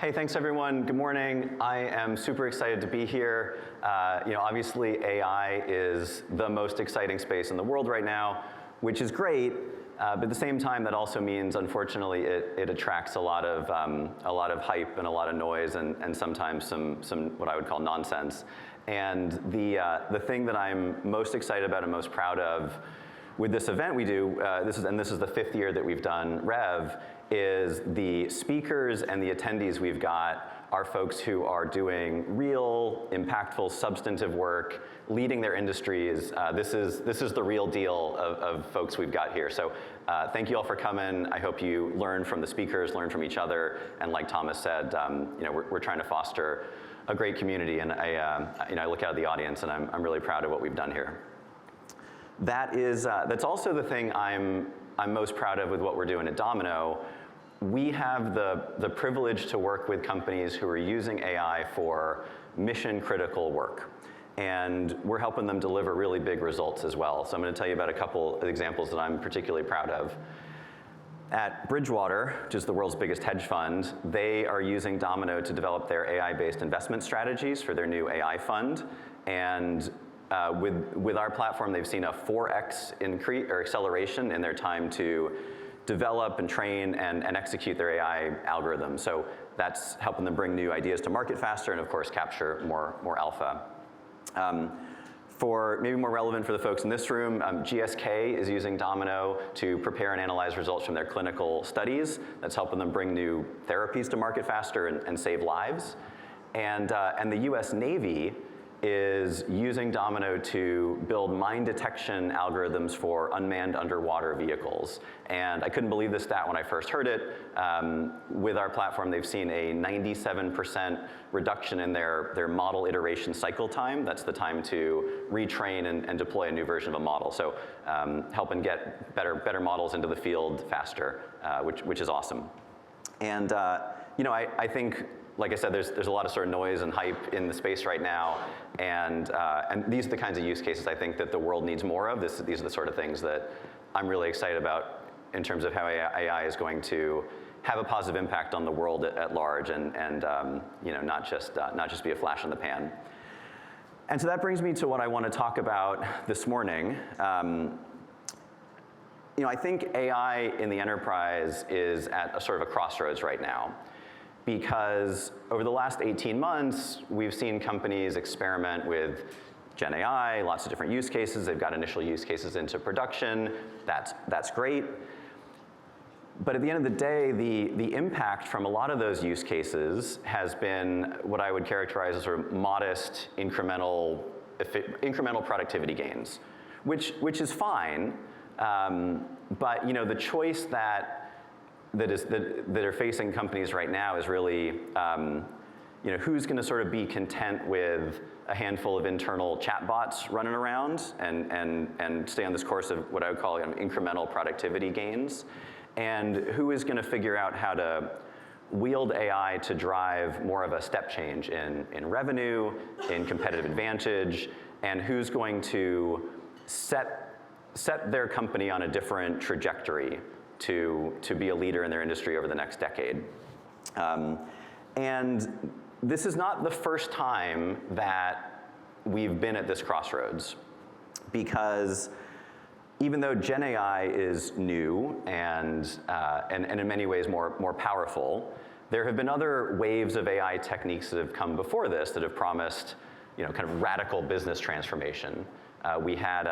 Hey, thanks everyone. Good morning. I am super excited to be here. Obviously AI is the most exciting space in the world right now, which is great. But at the same time, that also means, unfortunately, it attracts a lot of hype and a lot of noise and sometimes some what I would call nonsense. And the thing that I'm most excited about and most proud of with this event we do, this is the 5th year that we've done Rev, is the speakers and the attendees we've got are folks who are doing real, impactful, substantive work, leading their industries. This is the real deal of folks we've got here. So thank you all for coming. I hope you learn from the speakers, learn from each other, and like Thomas said, we're trying to foster a great community, and I look out at the audience and I'm really proud of what we've done here. That's also the thing I'm most proud of with what we're doing at Domino. We have the privilege to work with companies who are using AI for mission-critical work. And we're helping them deliver really big results as well. So I'm going to tell you about a couple of examples that I'm particularly proud of. At Bridgewater, which is the world's biggest hedge fund, they are using Domino to develop their AI-based investment strategies for their new AI fund. And with our platform, they've seen a 4x increase or acceleration in their time to develop and train and execute their AI algorithms. So that's helping them bring new ideas to market faster and, of course, capture more alpha. For maybe more relevant for the folks in this room, GSK is using Domino to prepare and analyze results from their clinical studies. That's helping them bring new therapies to market faster and save lives. And the US Navy is using Domino to build mine detection algorithms for unmanned underwater vehicles. And I couldn't believe this stat when I first heard it. With our platform, they've seen a 97% reduction in their model iteration cycle time. That's the time to retrain and deploy a new version of a model. So helping get better models into the field faster, which is awesome. And I think, like I said, there's a lot of sort of noise and hype in the space right now, and these are the kinds of use cases I think that the world needs more of. These are the sort of things that I'm really excited about in terms of how AI is going to have a positive impact on the world at large, and not just be a flash in the pan. And so that brings me to what I want to talk about this morning. I think AI in the enterprise is at a sort of a crossroads right now, because over the last 18 months, we've seen companies experiment with Gen AI, lots of different use cases. They've got initial use cases into production. That's great. But at the end of the day, the impact from a lot of those use cases has been what I would characterize as sort of modest incremental productivity gains, which is fine. But the choice that are facing companies right now is really, who's going to sort of be content with a handful of internal chatbots running around and stay on this course of what I would call incremental productivity gains, and who is going to figure out how to wield AI to drive more of a step change in revenue, in competitive advantage, and who's going to set their company on a different trajectory to be a leader in their industry over the next decade. And this is not the first time that we've been at this crossroads, because even though Gen AI is new and in many ways more powerful, there have been other waves of AI techniques that have come before this that have promised kind of radical business transformation. We had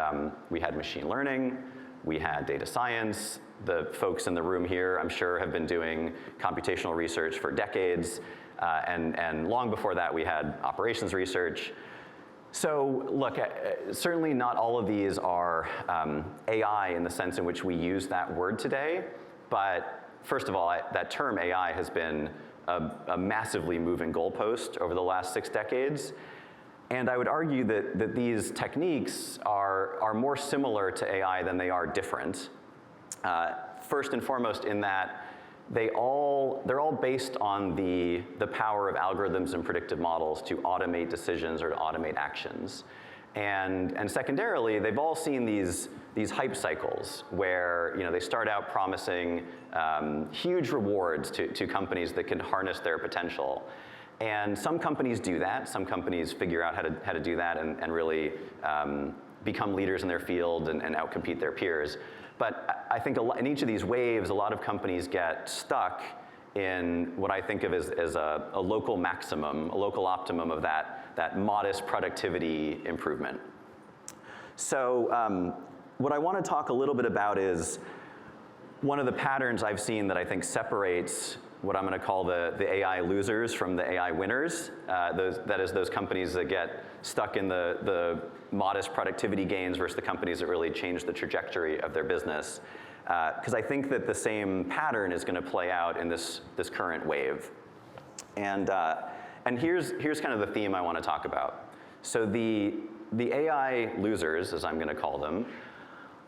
machine learning, we had data science. The folks in the room here, I'm sure, have been doing computational research for decades. And long before that, we had operations research. So look, certainly not all of these are AI in the sense in which we use that word today. But first of all, that term AI has been a massively moving goalpost over the last 6 decades. And I would argue that these techniques are more similar to AI than they are different. First and foremost in that they're all based on the power of algorithms and predictive models to automate decisions or to automate actions. And secondarily, they've all seen these hype cycles where they start out promising huge rewards to companies that can harness their potential. And some companies do that. Some companies figure out how to do that and really become leaders in their field and outcompete their peers. But I think in each of these waves, a lot of companies get stuck in what I think of as a local maximum, a local optimum of that modest productivity improvement. So what I want to talk a little bit about is one of the patterns I've seen that I think separates what I'm going to call the AI losers from the AI winners. That is those companies that get stuck in the modest productivity gains versus the companies that really change the trajectory of their business. Because I think that the same pattern is going to play out in this current wave. And here's kind of the theme I want to talk about. So the AI losers, as I'm going to call them,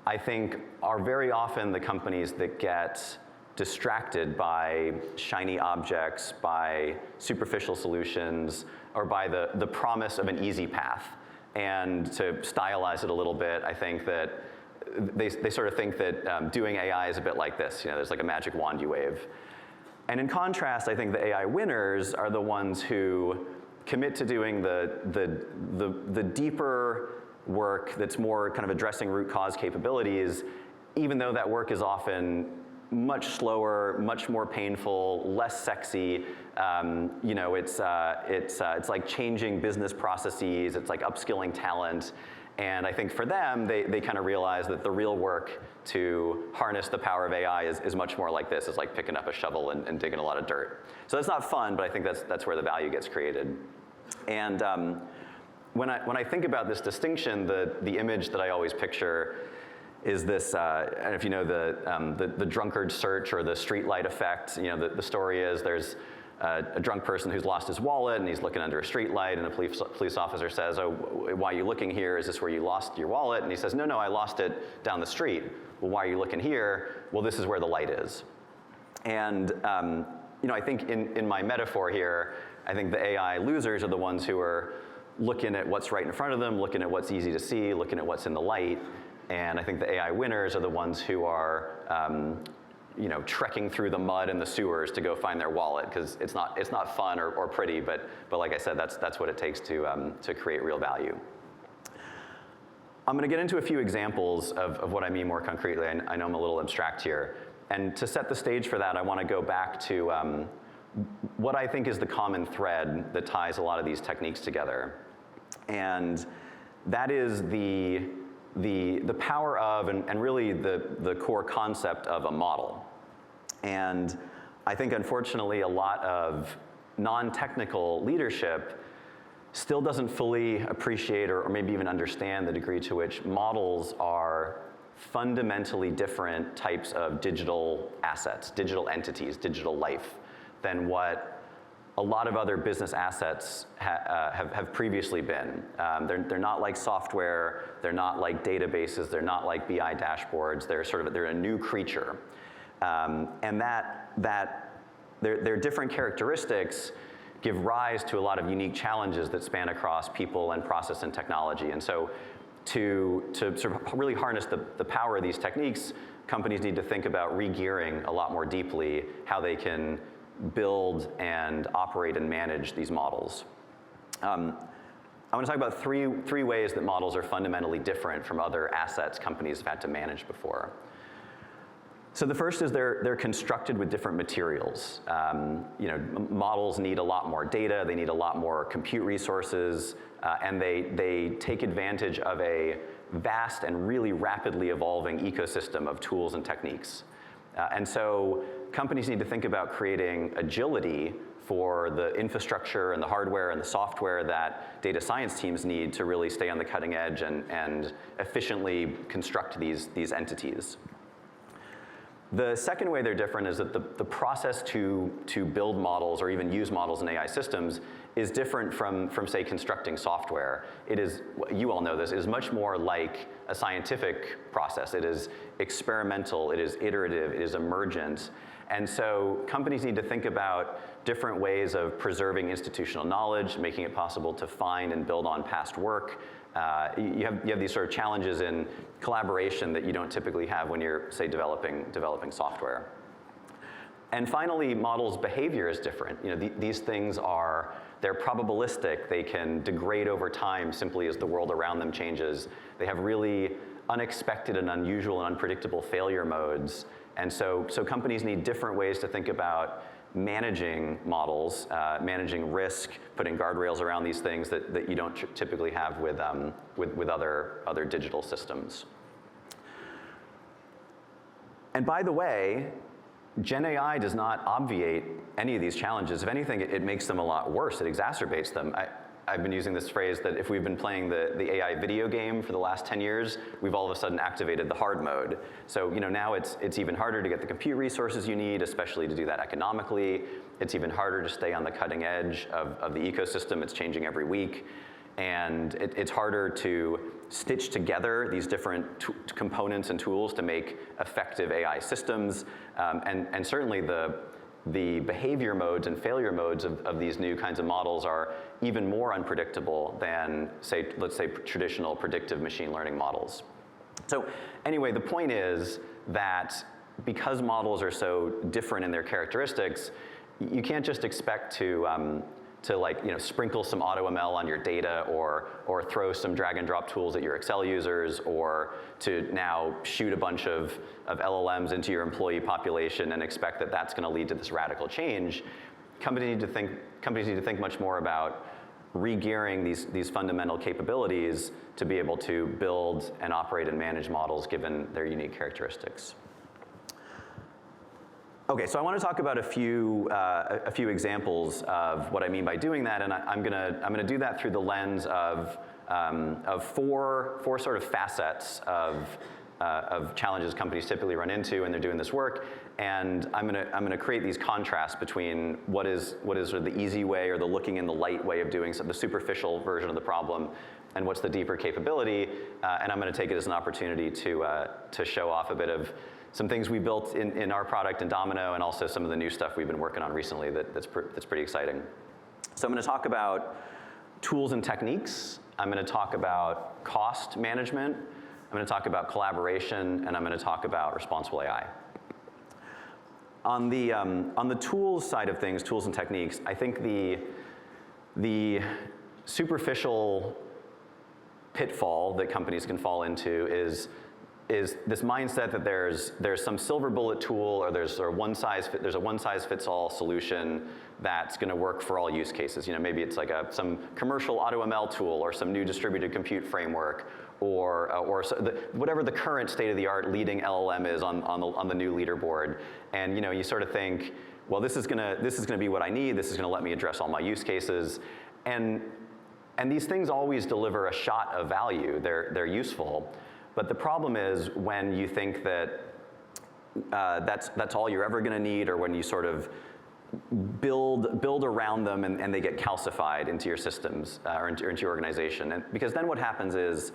I think are very often the companies that get distracted by shiny objects, by superficial solutions, or by the promise of an easy path. And to stylize it a little bit, I think that they sort of think that doing AI is a bit like this. There's like a magic wand you wave. And in contrast, I think the AI winners are the ones who commit to doing the deeper work that's more kind of addressing root cause capabilities, even though that work is often much slower, much more painful, less sexy. It's like changing business processes. It's like upskilling talent. And I think for them, they kind of realize that the real work to harness the power of AI is much more like this. It's like picking up a shovel and digging a lot of dirt. So that's not fun, but I think that's where the value gets created. And when I think about this distinction, the image that I always picture is this, and if you know the drunkard search or the streetlight effect, the story is there's a drunk person who's lost his wallet and he's looking under a streetlight and a police officer says, "Oh, why are you looking here? Is this where you lost your wallet?" And he says, "No, I lost it down the street." "Well, why are you looking here?" "Well, this is where the light is." And I think in my metaphor here, I think the AI losers are the ones who are looking at what's right in front of them, looking at what's easy to see, looking at what's in the light. And I think the AI winners are the ones who are trekking through the mud and the sewers to go find their wallet, because it's not fun or pretty, but like I said, that's what it takes to create real value. I'm going to get into a few examples of what I mean more concretely. I know I'm a little abstract here. And to set the stage for that, I want to go back to what I think is the common thread that ties a lot of these techniques together. And that is the power of, and really the core concept of a model. And I think, unfortunately, a lot of non-technical leadership still doesn't fully appreciate or maybe even understand the degree to which models are fundamentally different types of digital assets, digital entities, digital life, than what a lot of other business assets have previously been. They're not like software, they're not like databases, they're not like BI dashboards, they're a new creature. And their different characteristics give rise to a lot of unique challenges that span across people and process and technology. And so to sort of really harness the power of these techniques, companies need to think about re-gearing a lot more deeply how they can build and operate and manage these models. I want to talk about three ways that models are fundamentally different from other assets companies have had to manage before. So the first is they're constructed with different materials. Models need a lot more data, they need a lot more compute resources, and they take advantage of a vast and really rapidly evolving ecosystem of tools and techniques. And so companies need to think about creating agility for the infrastructure and the hardware and the software that data science teams need to really stay on the cutting edge and efficiently construct these entities. The second way they're different is that the process to build models or even use models in AI systems is different from say, constructing software. It is, you all know this, is much more like a scientific process. It is experimental, it is iterative, it is emergent. And so companies need to think about different ways of preserving institutional knowledge, making it possible to find and build on past work, you have these sort of challenges in collaboration that you don't typically have when you're, say, developing software. And finally, models' behavior is different. These things they're probabilistic. They can degrade over time simply as the world around them changes. They have really unexpected and unusual and unpredictable failure modes. And so companies need different ways to think about managing models, managing risk, putting guardrails around these things that you don't typically have with other digital systems. And by the way, Gen AI does not obviate any of these challenges. If anything, it makes them a lot worse. It exacerbates them. I've been using this phrase that if we've been playing the AI video game for the last 10 years, we've all of a sudden activated the hard mode. So now it's even harder to get the compute resources you need, especially to do that economically. It's even harder to stay on the cutting edge of the ecosystem. It's changing every week. And it's harder to stitch together these different components and tools to make effective AI systems. And certainly the behavior modes and failure modes of these new kinds of models are even more unpredictable than, let's say, traditional predictive machine learning models. So anyway, the point is that because models are so different in their characteristics, you can't just expect to sprinkle some AutoML on your data or throw some drag and drop tools at your Excel users or to now shoot a bunch of LLMs into your employee population and expect that that's going to lead to this radical change. Companies need to think much more about re-gearing these fundamental capabilities to be able to build and operate and manage models given their unique characteristics. Okay, so I want to talk about a few examples of what I mean by doing that, and I'm gonna do that through the lens of four sort of facets of challenges companies typically run into when they're doing this work, and I'm gonna create these contrasts between what is sort of the easy way or the looking in the light way of doing the superficial version of the problem, and what's the deeper capability, and I'm gonna take it as an opportunity to show off a bit of some things we built in our product in Domino, and also some of the new stuff we've been working on recently that's pretty exciting. So I'm going to talk about tools and techniques. I'm going to talk about cost management. I'm going to talk about collaboration, and I'm going to talk about responsible AI. On the tools side of things, tools and techniques, I think the superficial pitfall that companies can fall into is this mindset that there's some silver bullet tool or there's a one-size-fits-all solution that's going to work for all use cases. Maybe it's like some commercial AutoML tool or some new distributed compute framework or whatever the current state-of-the-art leading LLM is on the new leaderboard. And you sort of think, well, this is gonna be what I need. This is gonna let me address all my use cases. And these things always deliver a shot of value. They're useful. But the problem is when you think that that's all you're ever going to need, or when you sort of build around them and they get calcified into your systems or into your organization. And because then what happens is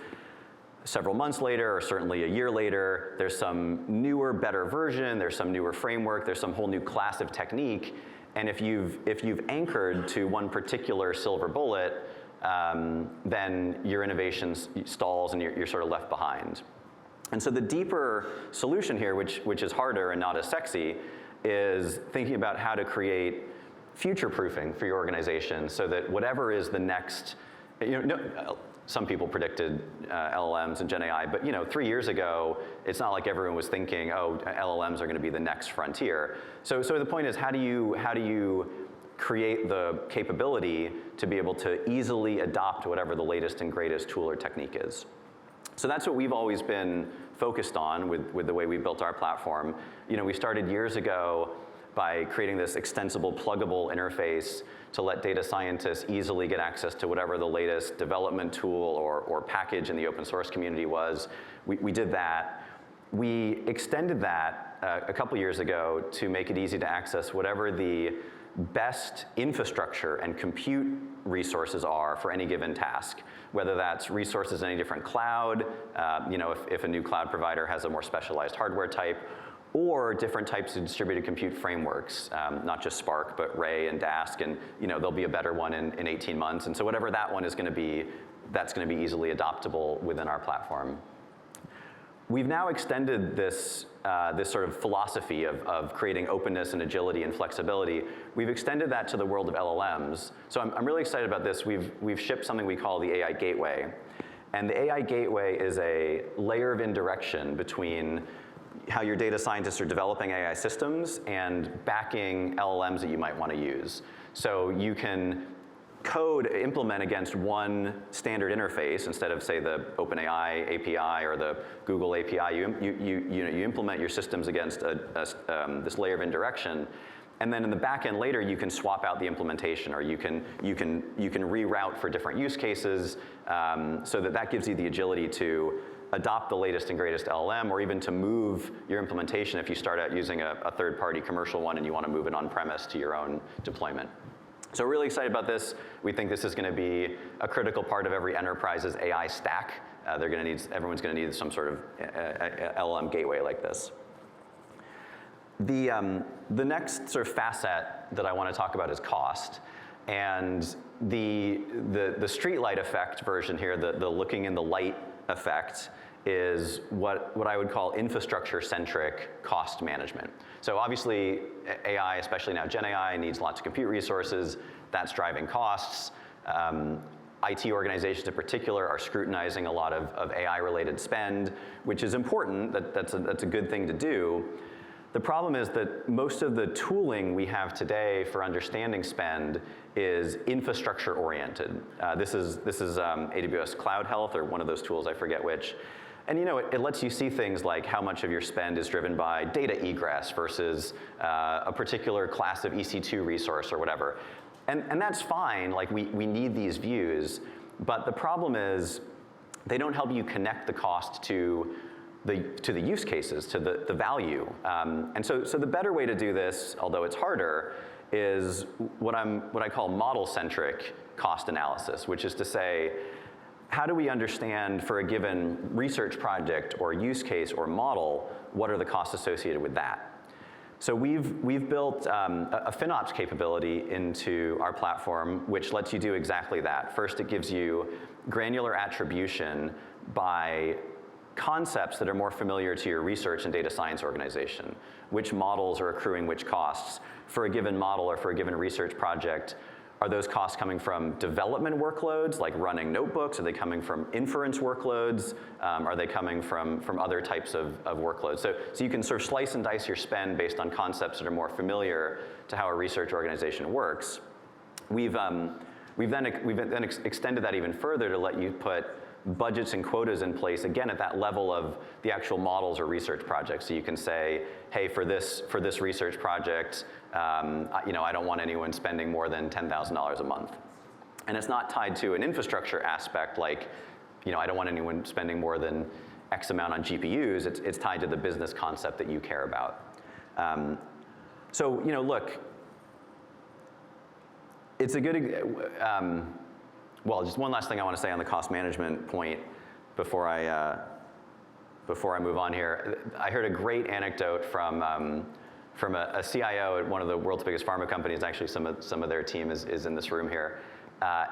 several months later, or certainly a year later, there's some newer, better version, there's some newer framework, there's some whole new class of technique. And if you've anchored to one particular silver bullet, then your innovation stalls and you're sort of left behind. And so the deeper solution here, which is harder and not as sexy, is thinking about how to create future-proofing for your organization so that whatever is the next, some people predicted LLMs and Gen AI, but 3 years ago, it's not like everyone was thinking, oh, LLMs are going to be the next frontier. So the point is, how do you create the capability to be able to easily adopt whatever the latest and greatest tool or technique is. So that's what we've always been focused on with the way we built our platform. We started years ago by creating this extensible, pluggable interface to let data scientists easily get access to whatever the latest development tool or package in the open source community was. We did that. We extended that a couple years ago to make it easy to access whatever the best infrastructure and compute resources are for any given task, whether that's resources in any different cloud, if a new cloud provider has a more specialized hardware type, or different types of distributed compute frameworks, not just Spark, but Ray and Dask, and there'll be a better one in 18 months. And so whatever that one is going to be, that's going to be easily adoptable within our platform. We've now extended this, this sort of philosophy of creating openness and agility and flexibility. We've extended that to the world of LLMs. So I'm really excited about this. We've shipped something we call the AI Gateway. And the AI Gateway is a layer of indirection between how your data scientists are developing AI systems and backing LLMs that you might want to use. So you can implement against one standard interface instead of, say, the OpenAI API or the Google API. You implement your systems against this layer of indirection, and then in the back end later, you can swap out the implementation, or you can reroute for different use cases, so that gives you the agility to adopt the latest and greatest LLM, or even to move your implementation if you start out using a third-party commercial one and you want to move it on-premise to your own deployment. So we're really excited about this. We think this is going to be a critical part of every enterprise's AI stack. Everyone's going to need some sort of LLM gateway like this. The next sort of facet that I want to talk about is cost. And the streetlight effect version here, the looking in the light effect, is what I would call infrastructure-centric cost management. So obviously, AI, especially now Gen AI, needs lots of compute resources. That's driving costs. IT organizations in particular are scrutinizing a lot of AI-related spend, which is important. That's a good thing to do. The problem is that most of the tooling we have today for understanding spend is infrastructure-oriented. This is AWS Cloud Health, or one of those tools, I forget which. And it lets you see things like how much of your spend is driven by data egress versus a particular class of EC2 resource or whatever. And that's fine, like we need these views, but the problem is they don't help you connect the cost to the use cases, to the value. And so the better way to do this, although it's harder, is what I call model-centric cost analysis, which is to say, how do we understand for a given research project or use case or model, what are the costs associated with that? So we've built a FinOps capability into our platform, which lets you do exactly that. First, it gives you granular attribution by concepts that are more familiar to your research and data science organization. Which models are accruing which costs? For a given model or for a given research project, are those costs coming from development workloads, like running notebooks? Are they coming from inference workloads? Are they coming from other types of workloads? So you can sort of slice and dice your spend based on concepts that are more familiar to how a research organization works. We've then extended that even further to let you put budgets and quotas in place, again, at that level of the actual models or research projects. So you can say, hey, for this research project, I don't want anyone spending more than $10,000 a month. And it's not tied to an infrastructure aspect like, I don't want anyone spending more than X amount on GPUs. It's tied to the business concept that you care about. Look, it's a good, well, just one last thing I want to say on the cost management point before I move on here. I heard a great anecdote from a CIO at one of the world's biggest pharma companies. Actually, some of their team is in this room here,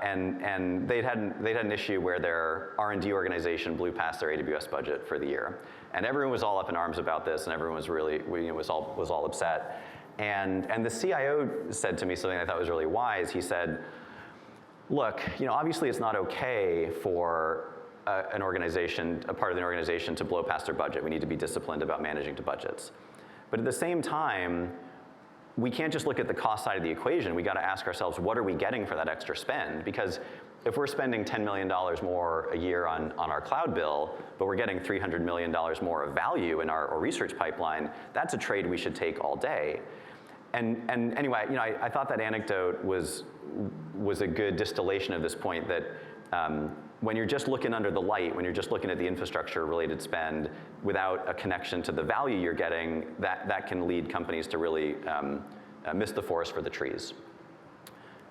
and they'd had an issue where their R&D organization blew past their AWS budget for the year, and everyone was all up in arms about this, and everyone was really was all upset. And the CIO said to me something I thought was really wise. He said, look, obviously it's not okay for an organization, a part of the organization, to blow past their budget. We need to be disciplined about managing to budgets. But at the same time, we can't just look at the cost side of the equation. We got to ask ourselves, what are we getting for that extra spend? Because if we're spending $10 million more a year on our cloud bill, but we're getting $300 million more of value in our research pipeline, that's a trade we should take all day. And anyway, I thought that anecdote was a good distillation of this point that when you're just looking under the light, when you're just looking at the infrastructure-related spend without a connection to the value you're getting, that can lead companies to really miss the forest for the trees.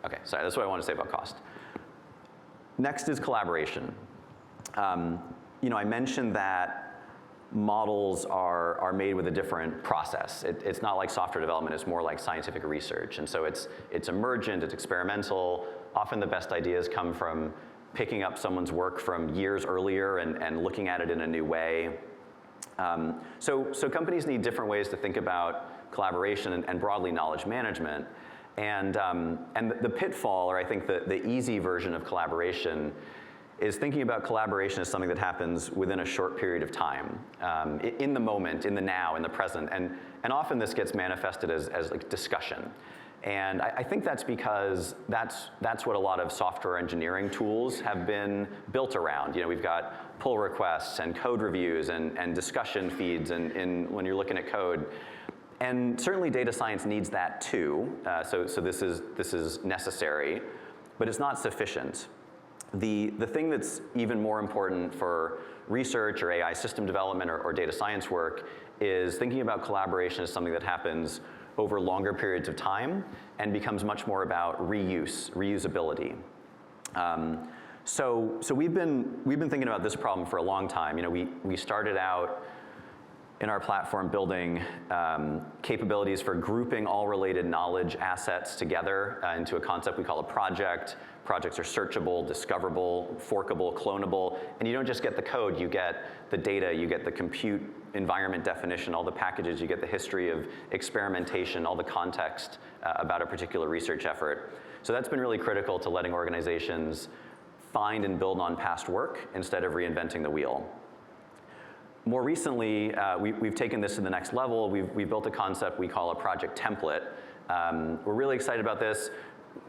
Okay, sorry, that's what I want to say about cost. Next is collaboration. I mentioned that models are made with a different process. It's not like software development, it's more like scientific research. And so it's emergent, it's experimental. Often the best ideas come from picking up someone's work from years earlier and looking at it in a new way. So companies need different ways to think about collaboration and broadly knowledge management. And the pitfall, or I think the easy version of collaboration, is thinking about collaboration as something that happens within a short period of time, in the moment, in the now, in the present. And often this gets manifested as like discussion. And I think that's because that's what a lot of software engineering tools have been built around. You know, we've got pull requests and code reviews and discussion feeds when you're looking at code. And certainly data science needs that too. So this is necessary, but it's not sufficient. The thing that's even more important for research or AI system development or data science work is thinking about collaboration as something that happens over longer periods of time and becomes much more about reusability. So we've been thinking about this problem for a long time. You know, we started out in our platform building capabilities for grouping all related knowledge assets together into a concept we call a project. Projects are searchable, discoverable, forkable, clonable, and you don't just get the code, you get the data, you get the compute environment definition, all the packages, you get the history of experimentation, all the context about a particular research effort. So that's been really critical to letting organizations find and build on past work instead of reinventing the wheel. More recently, we've taken this to the next level. We've built a concept we call a project template. We're really excited about this.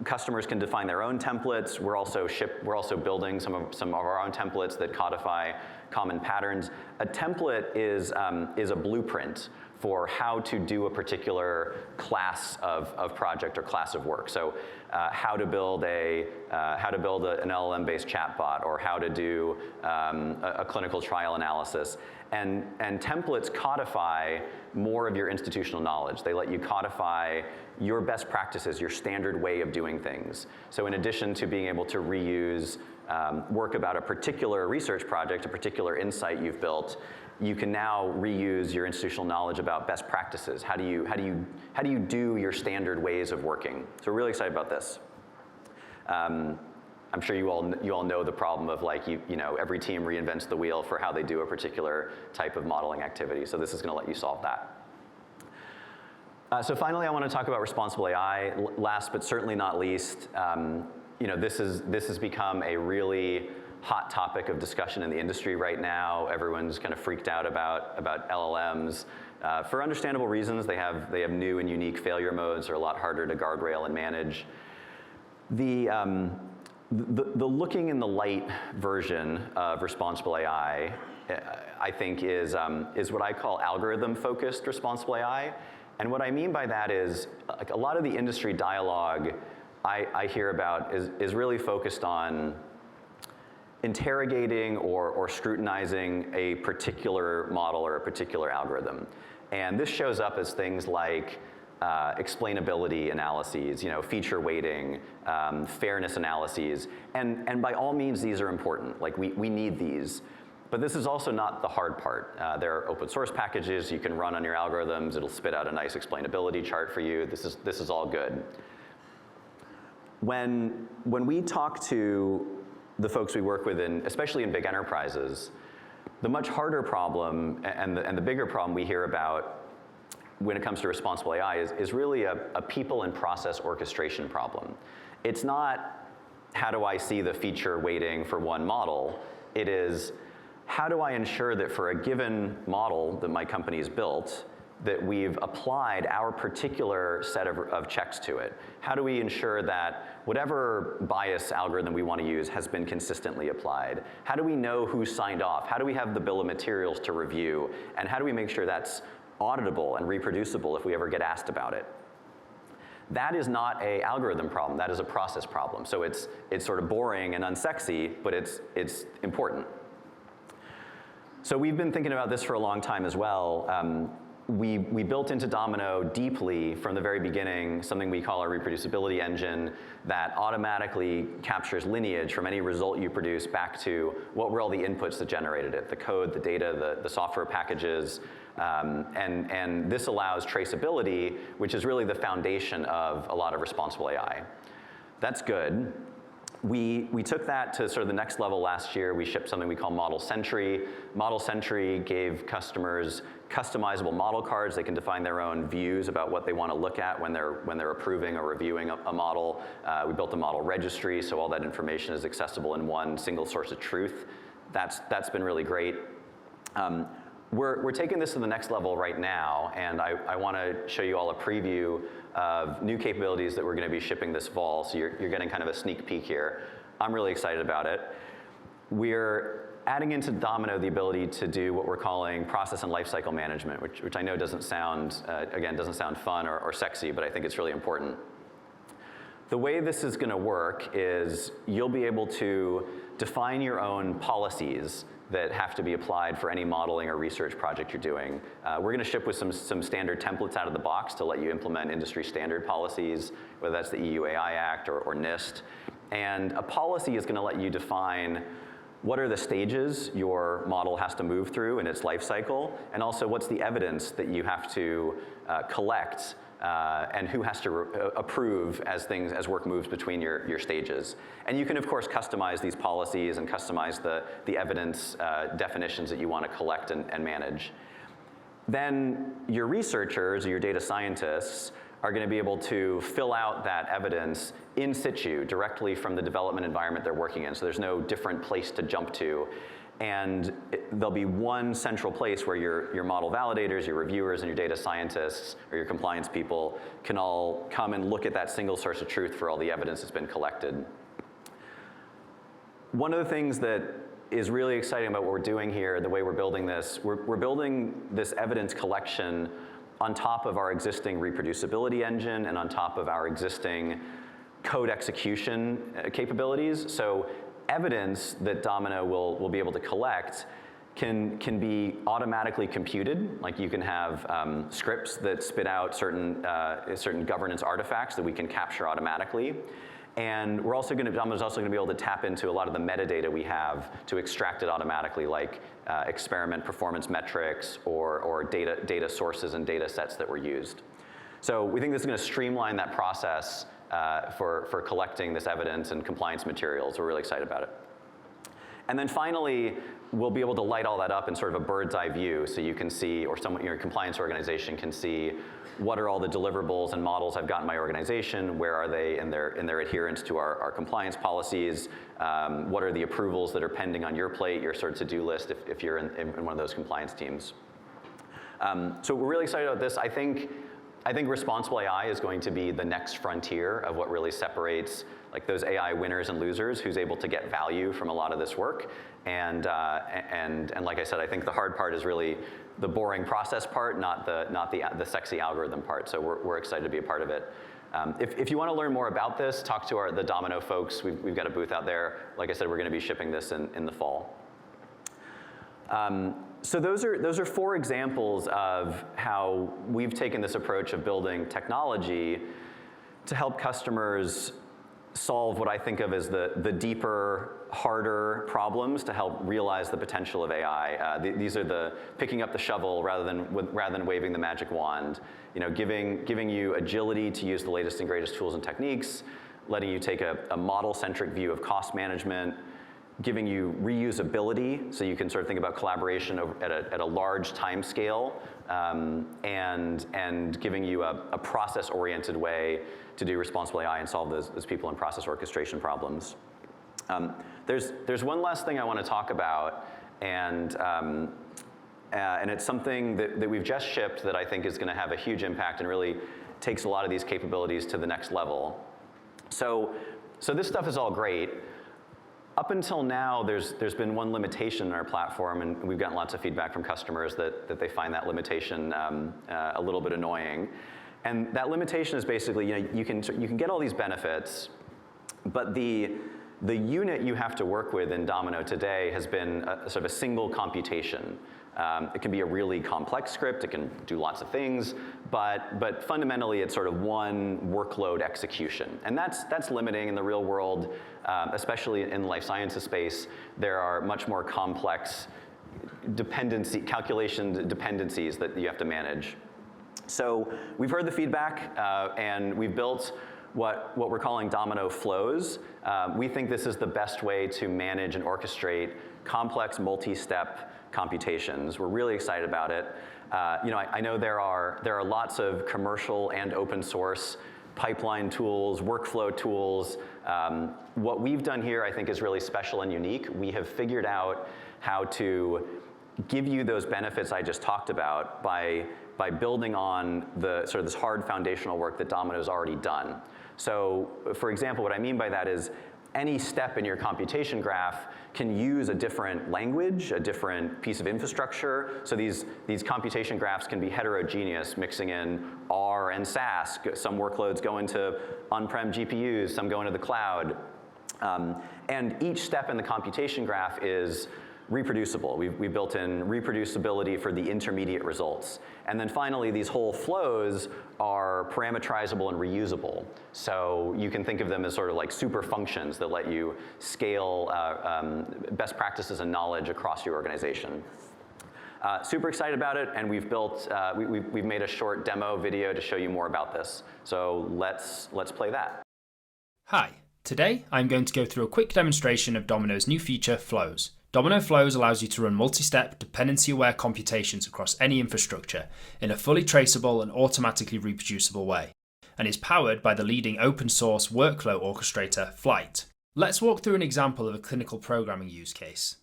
Customers can define their own templates. We're also building some of our own templates that codify common patterns. A template is a blueprint for how to do a particular class of project or class of work. So how to build an LLM-based chatbot, or how to do a clinical trial analysis. And templates codify more of your institutional knowledge. They let you codify your best practices, your standard way of doing things. So in addition to being able to reuse work about a particular research project, a particular insight you've built, you can now reuse your institutional knowledge about best practices. How do you do your standard ways of working? So we're really excited about this. I'm sure you all know the problem of, like, you know, every team reinvents the wheel for how they do a particular type of modeling activity. So this is going to let you solve that. So finally, I want to talk about responsible AI. Last but certainly not least, you know, this has become a really hot topic of discussion in the industry right now. Everyone's kind of freaked out about LLMs. For understandable reasons. They have new and unique failure modes. They're a lot harder to guardrail and manage. The looking in the light version of responsible AI, I think, is what I call algorithm-focused responsible AI. And what I mean by that is, like, a lot of the industry dialogue I hear about is really focused on interrogating or scrutinizing a particular model or a particular algorithm. And this shows up as things like explainability analyses, you know, feature weighting, fairness analyses, and by all means these are important. Like, we need these. But this is also not the hard part. There are open source packages you can run on your algorithms. It'll spit out a nice explainability chart for you. This is all good. When we talk to the folks we work with, especially in big enterprises, the much harder problem and the bigger problem we hear about when it comes to responsible AI is really a people and process orchestration problem. It's not, how do I see the feature weighting for one model? It is, how do I ensure that for a given model that my company has built, that we've applied our particular set of checks to it? How do we ensure that whatever bias algorithm we want to use has been consistently applied? How do we know who signed off? How do we have the bill of materials to review? And how do we make sure that's auditable and reproducible if we ever get asked about it? That is not an algorithm problem. That is a process problem. So it's sort of boring and unsexy, but it's important. So we've been thinking about this for a long time as well. We built into Domino deeply from the very beginning something we call our reproducibility engine that automatically captures lineage from any result you produce back to what were all the inputs that generated it, the code, the data, the software packages. And this allows traceability, which is really the foundation of a lot of responsible AI. That's good. we took that to sort of the next level last year. We shipped something we call Model-centric. Model-centric gave customers customizable model cards. They can define their own views about what they want to look at when they're approving or reviewing a model. We built a model registry, so all that information is accessible in one single source of truth. That's been really great. We're taking this to the next level right now, and I want to show you all a preview of new capabilities that we're going to be shipping this fall, so you're getting kind of a sneak peek here. I'm really excited about it. We're adding into Domino the ability to do what we're calling process and lifecycle management, which I know doesn't sound, again, doesn't sound fun or sexy, but I think it's really important. The way this is going to work is you'll be able to define your own policies that have to be applied for any modeling or research project you're doing. We're going to ship with some standard templates out of the box to let you implement industry standard policies, whether that's the EU AI Act or NIST. And a policy is going to let you define what are the stages your model has to move through in its life cycle, and also what's the evidence that you have to collect and who has to approve as work moves between your stages. And you can, of course, customize these policies and customize the evidence definitions that you want to collect and manage. Then your researchers or your data scientists are going to be able to fill out that evidence in situ, directly from the development environment they're working in. So there's no different place to jump to. And there'll be one central place where your model validators, your reviewers, and your data scientists, or your compliance people can all come and look at that single source of truth for all the evidence that's been collected. One of the things that is really exciting about what we're doing here, the way we're building this, we're building this evidence collection on top of our existing reproducibility engine and on top of our existing code execution capabilities. So evidence that Domino will be able to collect can be automatically computed. Like you can have scripts that spit out certain governance artifacts that we can capture automatically. And Domino's also going to be able to tap into a lot of the metadata we have to extract it automatically, like experiment performance metrics or data sources and data sets that were used. So we think this is going to streamline that process for collecting this evidence and compliance materials. We're really excited about it. And then finally, we'll be able to light all that up in sort of a bird's eye view, so you can see, or your compliance organization can see, what are all the deliverables and models I've got in my organization, where are they in their adherence to our compliance policies, what are the approvals that are pending on your plate, your sort of to-do list if you're in one of those compliance teams. So we're really excited about this. I think responsible AI is going to be the next frontier of what really separates like those AI winners and losers, who's able to get value from a lot of this work. And like I said, I think the hard part is really the boring process part, not the sexy algorithm part. So we're excited to be a part of it. If you want to learn more about this, talk to the Domino folks. We've got a booth out there. Like I said, we're going to be shipping this in the fall. So those are 4 examples of how we've taken this approach of building technology to help customers solve what I think of as the deeper, harder problems to help realize the potential of AI. These are the picking up the shovel rather than waving the magic wand. You know, giving you agility to use the latest and greatest tools and techniques, letting you take a model-centric view of cost management, giving you reusability, so you can sort of think about collaboration at a large time scale, and giving you a process-oriented way to do responsible AI and solve those people and process orchestration problems. There's one last thing I want to talk about, and it's something that we've just shipped that I think is going to have a huge impact and really takes a lot of these capabilities to the next level. So this stuff is all great. Up until now, there's been one limitation in our platform, and we've gotten lots of feedback from customers that they find that limitation a little bit annoying. And that limitation is basically, you can get all these benefits, but the unit you have to work with in Domino today has been sort of a single computation. It can be a really complex script, it can do lots of things, but fundamentally it's sort of one workload execution. And that's limiting in the real world, especially in the life sciences space. There are much more complex calculation dependencies that you have to manage. So we've heard the feedback, and we've built what we're calling Domino flows. We think this is the best way to manage and orchestrate complex multi-step computations. We're really excited about it. I know there are lots of commercial and open source pipeline tools, workflow tools. What we've done here, I think, is really special and unique. We have figured out how to give you those benefits I just talked about by building on the sort of this hard foundational work that Domino's already done. So, for example, what I mean by that is any step in your computation graph can use a different language, a different piece of infrastructure. So these computation graphs can be heterogeneous, mixing in R and SAS. Some workloads go into on-prem GPUs, some go into the cloud. And each step in the computation graph is reproducible. We built in reproducibility for the intermediate results. And then finally, these whole flows are parameterizable and reusable. So you can think of them as sort of like super functions that let you scale best practices and knowledge across your organization. Super excited about it, and we've built, we've made a short demo video to show you more about this. So let's play that. Hi, today I'm going to go through a quick demonstration of Domino's new feature, Flows. Domino Flows allows you to run multi-step, dependency-aware computations across any infrastructure in a fully traceable and automatically reproducible way, and is powered by the leading open-source workflow orchestrator, Flight. Let's walk through an example of a clinical programming use case.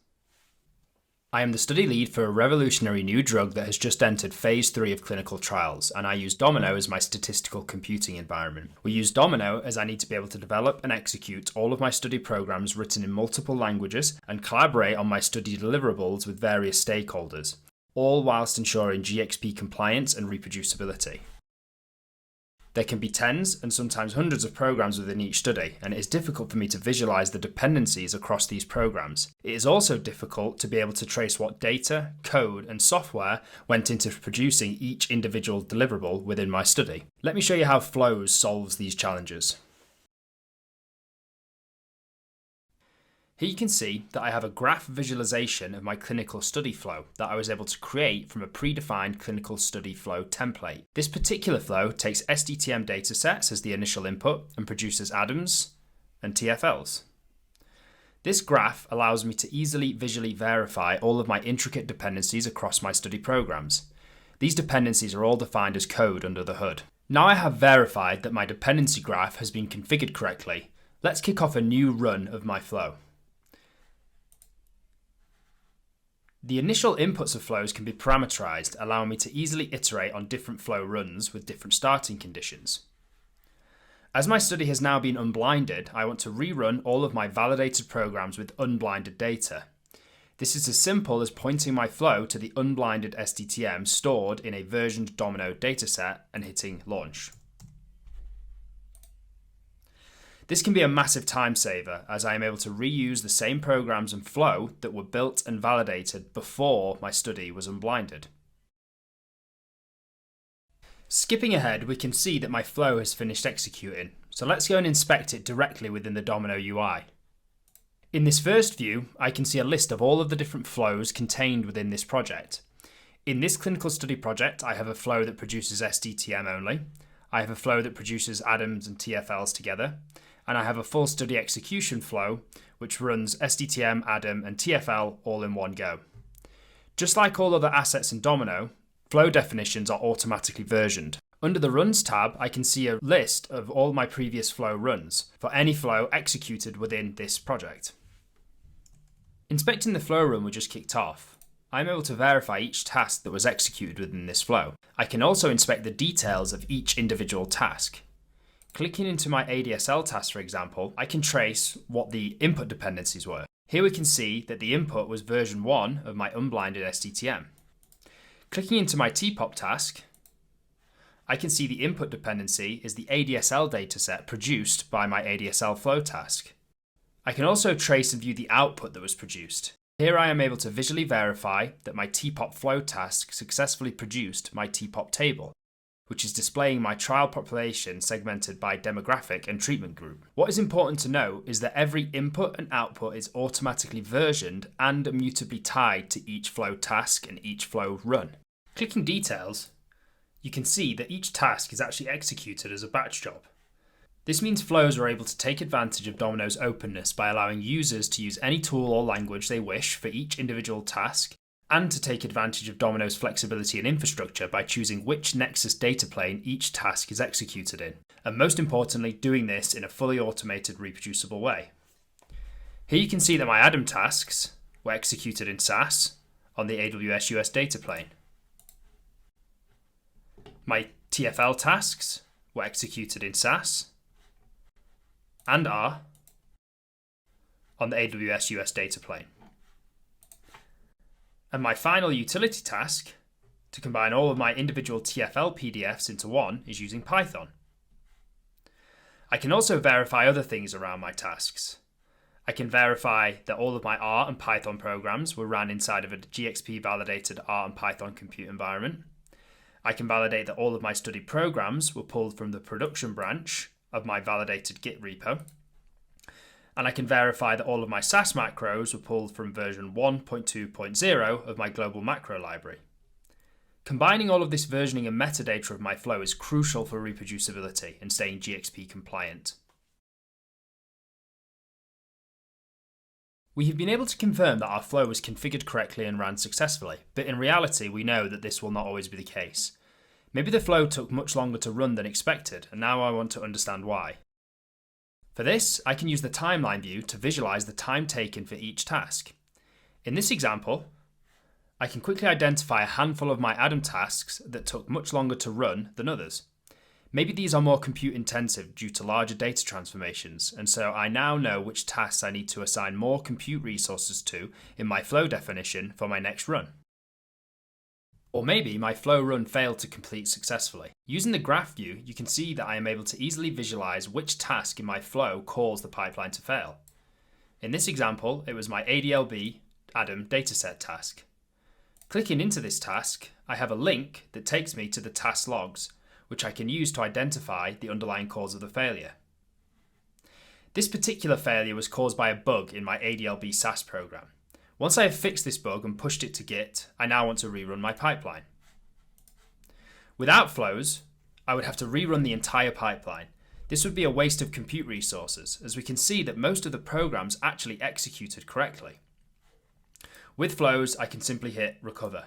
I am the study lead for a revolutionary new drug that has just entered phase 3 of clinical trials, and I use Domino as my statistical computing environment. We use Domino as I need to be able to develop and execute all of my study programs written in multiple languages and collaborate on my study deliverables with various stakeholders, all whilst ensuring GXP compliance and reproducibility. There can be tens and sometimes hundreds of programs within each study, and it is difficult for me to visualize the dependencies across these programs. It is also difficult to be able to trace what data, code, and software went into producing each individual deliverable within my study. Let me show you how Flows solves these challenges. Here you can see that I have a graph visualization of my clinical study flow that I was able to create from a predefined clinical study flow template. This particular flow takes SDTM datasets as the initial input and produces ADAMs and TFLs. This graph allows me to easily visually verify all of my intricate dependencies across my study programs. These dependencies are all defined as code under the hood. Now I have verified that my dependency graph has been configured correctly. Let's kick off a new run of my flow. The initial inputs of flows can be parameterized, allowing me to easily iterate on different flow runs with different starting conditions. As my study has now been unblinded, I want to rerun all of my validated programs with unblinded data. This is as simple as pointing my flow to the unblinded SDTM stored in a versioned Domino dataset and hitting launch. This can be a massive time saver, as I am able to reuse the same programs and flow that were built and validated before my study was unblinded. Skipping ahead, we can see that my flow has finished executing, so let's go and inspect it directly within the Domino UI. In this first view, I can see a list of all of the different flows contained within this project. In this clinical study project, I have a flow that produces SDTM only, I have a flow that produces ADAMs and TFLs together, and I have a full study execution flow which runs SDTM, ADAM, and TFL all in one go. Just like all other assets in Domino, flow definitions are automatically versioned. Under the Runs tab, I can see a list of all my previous flow runs for any flow executed within this project. Inspecting the flow run we just kicked off, I'm able to verify each task that was executed within this flow. I can also inspect the details of each individual task. Clicking into my ADSL task, for example, I can trace what the input dependencies were. Here we can see that the input was version 1 of my unblinded SDTM. Clicking into my TPOP task, I can see the input dependency is the ADSL dataset produced by my ADSL flow task. I can also trace and view the output that was produced. Here I am able to visually verify that my TPOP flow task successfully produced my TPOP table, which is displaying my trial population segmented by demographic and treatment group. What is important to know is that every input and output is automatically versioned and immutably tied to each flow task and each flow run. Clicking details, you can see that each task is actually executed as a batch job. This means flows are able to take advantage of Domino's openness by allowing users to use any tool or language they wish for each individual task, and to take advantage of Domino's flexibility and infrastructure by choosing which Nexus data plane each task is executed in, and most importantly, doing this in a fully automated, reproducible way. Here you can see that my Adam tasks were executed in SAS on the AWS US data plane. My TFL tasks were executed in SAS and are on the AWS US data plane. And my final utility task, to combine all of my individual TFL PDFs into one, is using Python. I can also verify other things around my tasks. I can verify that all of my R and Python programs were ran inside of a GXP validated R and Python compute environment. I can validate that all of my study programs were pulled from the production branch of my validated Git repo. And I can verify that all of my SAS macros were pulled from version 1.2.0 of my global macro library. Combining all of this versioning and metadata of my flow is crucial for reproducibility and staying GXP compliant. We have been able to confirm that our flow was configured correctly and ran successfully, but in reality we know that this will not always be the case. Maybe the flow took much longer to run than expected, and now I want to understand why. For this, I can use the timeline view to visualize the time taken for each task. In this example, I can quickly identify a handful of my Adam tasks that took much longer to run than others. Maybe these are more compute intensive due to larger data transformations, and so I now know which tasks I need to assign more compute resources to in my flow definition for my next run. Or maybe my flow run failed to complete successfully. Using the graph view, you can see that I am able to easily visualize which task in my flow caused the pipeline to fail. In this example, it was my ADLB Adam dataset task. Clicking into this task, I have a link that takes me to the task logs, which I can use to identify the underlying cause of the failure. This particular failure was caused by a bug in my ADLB SAS program. Once I have fixed this bug and pushed it to Git, I now want to rerun my pipeline. Without flows, I would have to rerun the entire pipeline. This would be a waste of compute resources, as we can see that most of the programs actually executed correctly. With flows, I can simply hit recover.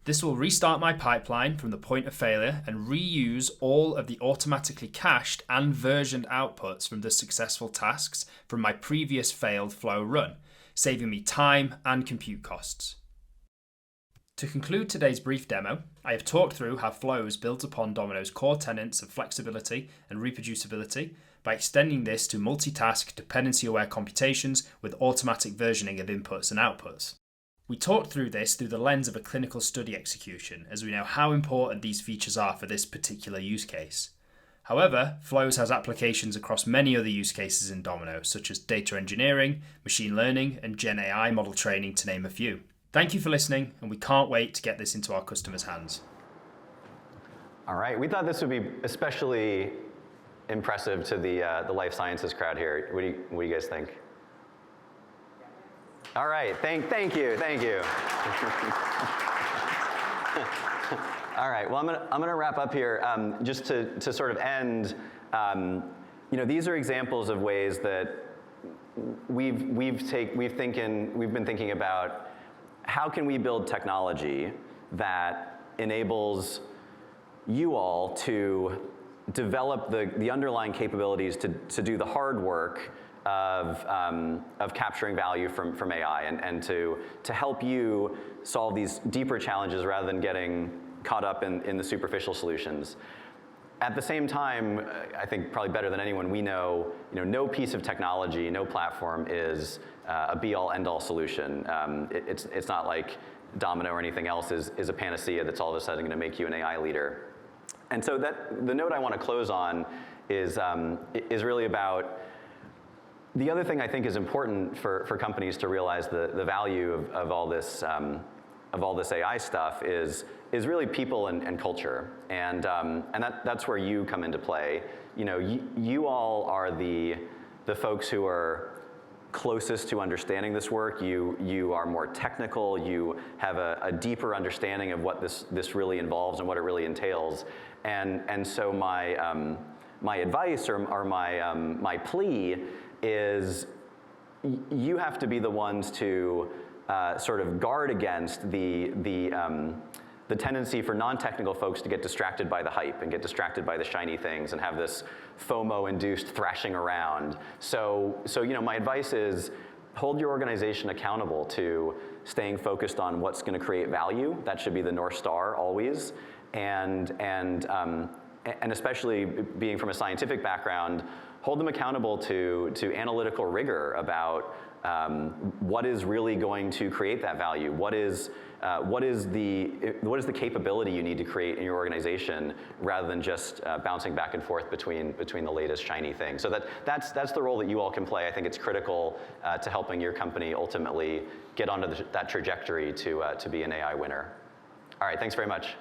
This will restart my pipeline from the point of failure and reuse all of the automatically cached and versioned outputs from the successful tasks from my previous failed flow run, saving me time and compute costs. To conclude today's brief demo, I have talked through how flows builds upon Domino's core tenets of flexibility and reproducibility by extending this to multitask, dependency-aware computations with automatic versioning of inputs and outputs. We talked through this through the lens of a clinical study execution, as we know how important these features are for this particular use case. However, Flows has applications across many other use cases in Domino, such as data engineering, machine learning, and Gen AI model training, to name a few. Thank you for listening, and we can't wait to get this into our customers' hands. All right, we thought this would be especially impressive to the life sciences crowd here. What do you guys think? All right, thank you. All right, well, I'm gonna wrap up here. Just to sort of end, these are examples of ways that we've been thinking about how can we build technology that enables you all to develop the underlying capabilities to do the hard work of capturing value from AI and to help you solve these deeper challenges rather than getting caught up in the superficial solutions. At the same time, I think probably better than anyone, we know, no piece of technology, no platform is a be-all, end-all solution. It's not like Domino or anything else is a panacea that's all of a sudden going to make you an AI leader. And so the note I want to close on is really about the other thing I think is important for companies to realize the value of all this AI stuff is really people and culture, and that's where you come into play. You all are the folks who are closest to understanding this work. You are more technical. You have a deeper understanding of what this really involves and what it really entails. And so my advice or my, my plea is you have to be the ones to sort of guard against the tendency for non-technical folks to get distracted by the hype and get distracted by the shiny things and have this FOMO-induced thrashing around. So my advice is hold your organization accountable to staying focused on what's going to create value. That should be the North Star always. And especially being from a scientific background, hold them accountable to analytical rigor about what is really going to create that value. What is the capability you need to create in your organization, rather than just bouncing back and forth between the latest shiny thing. So that's the role that you all can play. I think it's critical to helping your company ultimately get onto that trajectory to be an AI winner. All right, thanks very much.